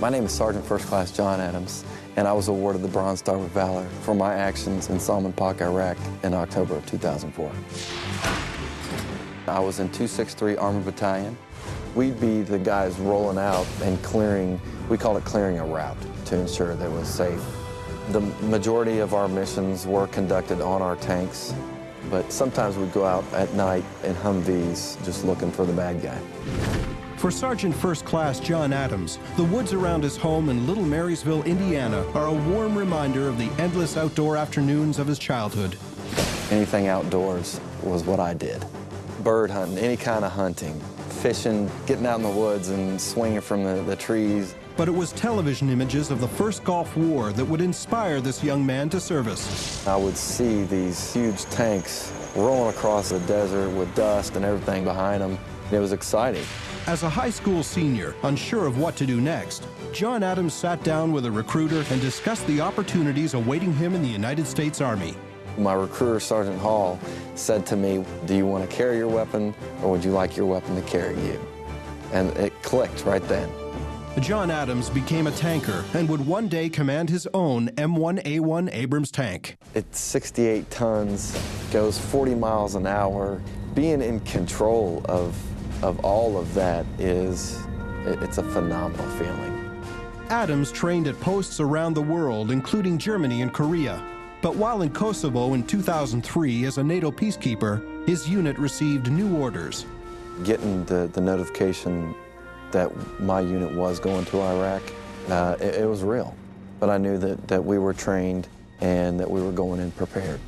My name is Sergeant First Class John Adams, and I was awarded the Bronze Star with Valor for my actions in Salman Pak, Iraq in October of 2004. I was in 263 Armored Battalion. We'd be the guys rolling out and clearing, we called it clearing a route to ensure that it was safe. The majority of our missions were conducted on our tanks, but sometimes we'd go out at night in Humvees just looking for the bad guy. For Sergeant First Class John Adams, the woods around his home in Little Marysville, Indiana, are a warm reminder of the endless outdoor afternoons of his childhood. Anything outdoors was what I did. Bird hunting, any kind of hunting, fishing, getting out in the woods and swinging from the trees. But it was television images of the first Gulf War that would inspire this young man to service. I would see these huge tanks rolling across the desert with dust and everything behind them. It was exciting. As a high school senior, unsure of what to do next, John Adams sat down with a recruiter and discussed the opportunities awaiting him in the United States Army. My recruiter, Sergeant Hall, said to me, "Do you want to carry your weapon, or would you like your weapon to carry you?" And it clicked right then. John Adams became a tanker and would one day command his own M1A1 Abrams tank. It's 68 tons, goes 40 miles an hour. Being in control of all of that it's a phenomenal feeling. Adams trained at posts around the world, including Germany and Korea. But while in Kosovo in 2003 as a NATO peacekeeper, his unit received new orders. Getting the notification that my unit was going to Iraq, it was real. But I knew that we were trained and that we were going in prepared.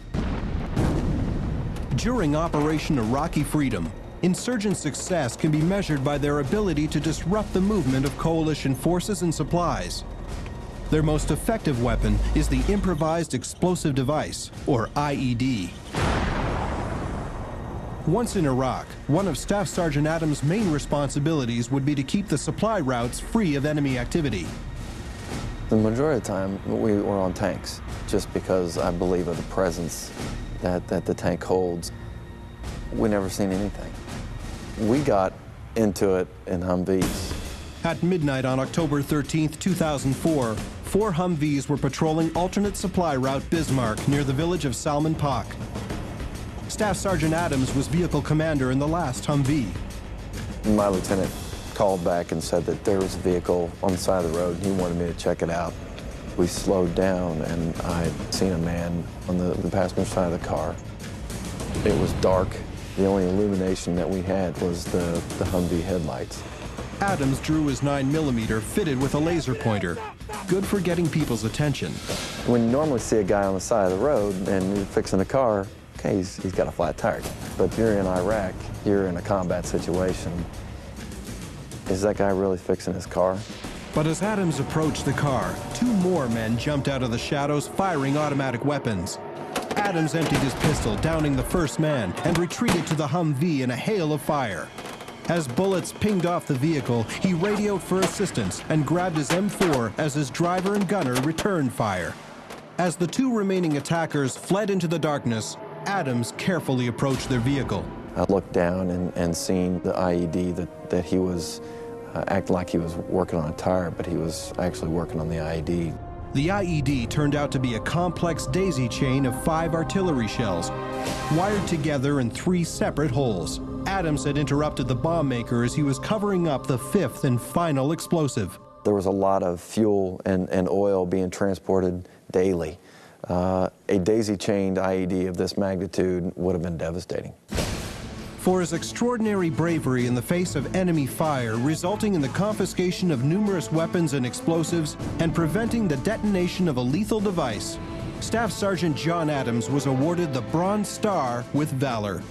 During Operation Iraqi Freedom, insurgent success can be measured by their ability to disrupt the movement of coalition forces and supplies. Their most effective weapon is the Improvised Explosive Device, or IED. Once in Iraq, one of Staff Sergeant Adams' main responsibilities would be to keep the supply routes free of enemy activity. The majority of the time, we were on tanks, just because I believe of the presence that the tank holds. We never seen anything. We got into it in Humvees. At midnight on October 13, 2004, 4 Humvees were patrolling alternate supply route Bismarck near the village of Salman Pak. Staff Sergeant Adams was vehicle commander in the last Humvee. My lieutenant called back and said that there was a vehicle on the side of the road and he wanted me to check it out. We slowed down and I'd seen a man on the passenger side of the car. It was dark. The only illumination that we had was the Humvee headlights. Adams drew his 9mm fitted with a laser pointer, good for getting people's attention. When you normally see a guy on the side of the road and you're fixing a car, okay, he's got a flat tire. But you're in Iraq, you're in a combat situation. Is that guy really fixing his car? But as Adams approached the car, 2 more men jumped out of the shadows firing automatic weapons. Adams emptied his pistol, downing the first man, and retreated to the Humvee in a hail of fire. As bullets pinged off the vehicle, he radioed for assistance and grabbed his M4 as his driver and gunner returned fire. As the 2 remaining attackers fled into the darkness, Adams carefully approached their vehicle. I looked down and seen the IED that he was acting like he was working on a tire, but he was actually working on the IED. The IED turned out to be a complex daisy chain of 5 artillery shells, wired together in 3 separate holes. Adams had interrupted the bomb maker as he was covering up the 5th and final explosive. There was a lot of fuel and oil being transported daily. A daisy-chained IED of this magnitude would have been devastating. For his extraordinary bravery in the face of enemy fire, resulting in the confiscation of numerous weapons and explosives and preventing the detonation of a lethal device, Staff Sergeant John Adams was awarded the Bronze Star with Valor.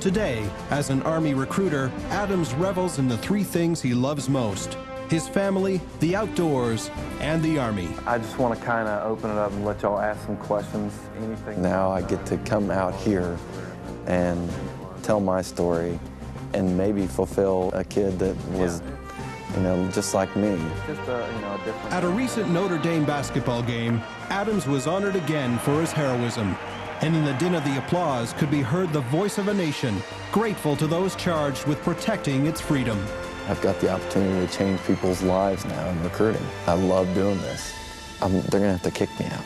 Today, as an Army recruiter, Adams revels in the 3 things he loves most: his family, the outdoors, and the Army. I just want to kind of open it up and let y'all ask some questions. Anything. Now I get to come out here and tell my story and maybe fulfill a kid that was, just like me. Just a different. At a recent Notre Dame basketball game, Adams was honored again for his heroism. And in the din of the applause could be heard the voice of a nation, grateful to those charged with protecting its freedom. I've got the opportunity to change people's lives now in recruiting. I love doing this. They're gonna have to kick me out.